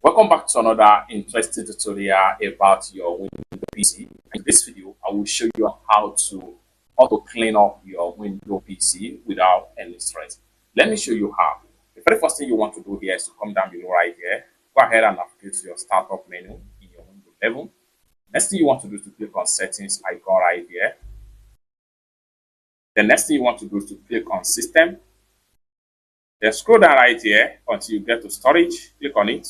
Welcome back to another interesting tutorial about your Windows PC. In this video, I will show you how to auto clean up your Windows PC without any stress. Let me show you how. The very first thing you want to do here is to come down below right here. Go ahead and navigate to your startup menu in your Windows 11. Next thing you want to do is to click on settings icon right here. The next thing you want to do is to click on system. Then scroll down right here until you get to storage. Click on it.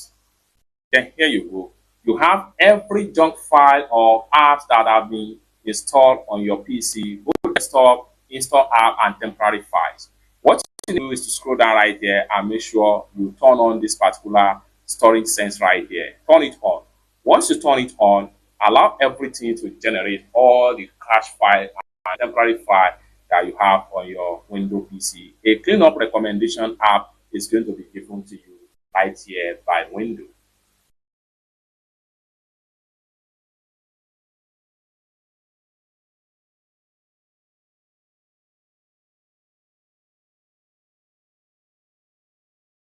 Then here you go. You have every junk file or apps that have been installed on your PC, both desktop, install app, and temporary files. What you do is to scroll down right here and make sure you turn on this particular storage sense right here. Turn it on. Once you turn it on, allow everything to generate all the cache file and temporary file that you have on your Windows PC. A cleanup recommendation app is going to be given to you right here by Windows.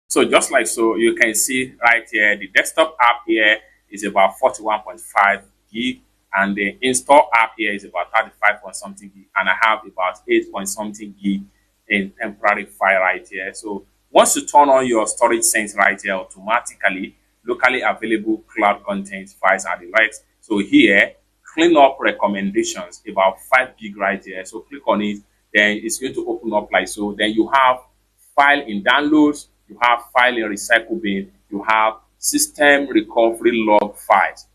So just like so, you can see right here, the desktop app here is about 41.5 gig, and the install app here is about 35 point something gig, and I have about 8 point something gig in temporary file right here. So once you turn on your storage sense right here, automatically locally available cloud content files are the right. So here, cleanup recommendations about 5 gig right here. So click on it, then it's going to open up like so. Then you have file in downloads, you have file in recycle bin, you have system recovery log files,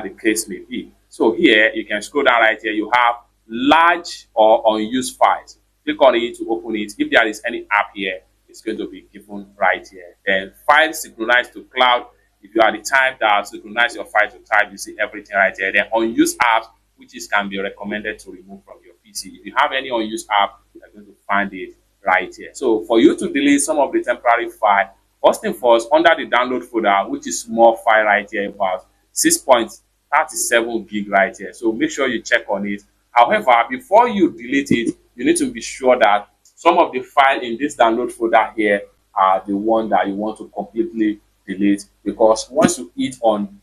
the case may be. So here you can scroll down right here, you have large or unused files. Click on it to open it. If there is any app here, it's going to be given right here. Then file synchronized to cloud. If you are the type that synchronize your file to type, you see everything right here. Then unused apps, which is can be recommended to remove from your PC. If you have any unused app, you're going to find it right here. So for you to delete some of the temporary file, first thing first, under the download folder, which is small file right here, about 6.37 gig right here. So make sure you check on it. However, before you delete it, you need to be sure that some of the file in this download folder here are the one that you want to completely delete, because once you hit on,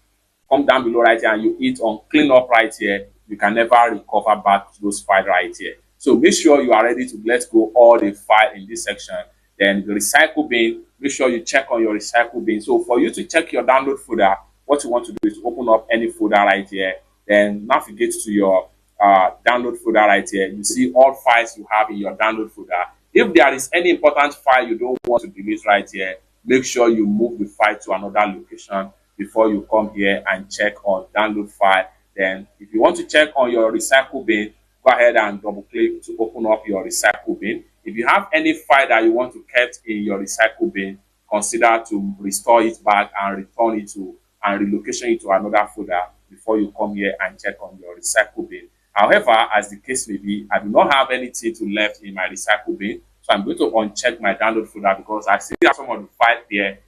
come down below right here and you hit on clean up right here, you can never recover back to those files right here. So make sure you are ready to let go all the file in this section. Then the recycle bin, make sure you check on your recycle bin. So for you to check your download folder, what you want to do is open up any folder right here, then navigate to your download folder right here. You see all files you have in your download folder. If there is any important file you don't want to delete right here, make sure you move the file to another location before you come here and check on download file. Then if you want to check on your recycle bin, go ahead and double click to open up your recycle bin. If you have any file that you want to keep in your recycle bin, consider to restore it back and return it to and relocation it to another folder before you come here and check on your recycle bin. However, as the case may be, I do not have anything to left in my recycle bin, so I'm going to uncheck my download folder because I still have some of the file there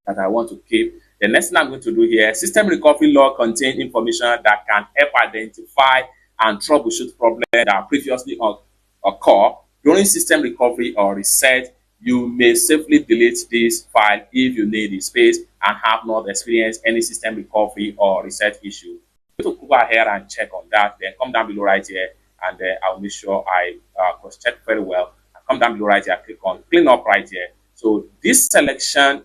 that I want to keep. The next thing I'm going to do here, system recovery log contain information that can help identify and troubleshoot problems that previously occur during system recovery or reset. You may safely delete this file if you need the space and have not experienced any system recovery or reset issue. To go ahead and check on that, then come down below right here, and then I'll make sure I cross check very well. Come down below right here, click on clean up right here. So this selection,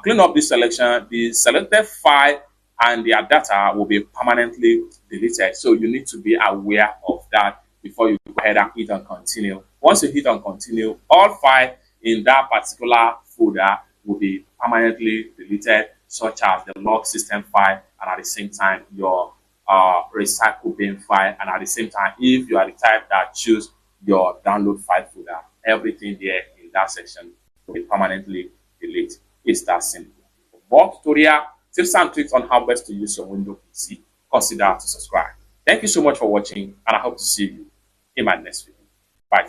clean up this selection, the selected file and their data will be permanently deleted. So you need to be aware of that before you go ahead and hit on continue. Once you hit on continue, all files in that particular folder will be permanently deleted, such as the log system file, and at the same time your recycle bin file, and at the same time, if you are the type that choose your download file folder, everything there in that section will be permanently deleted. It's that simple. For more tutorial, tips and tricks on how best to use your Windows PC, consider to subscribe. Thank you so much for watching, and I hope to see you in my next video. Bye.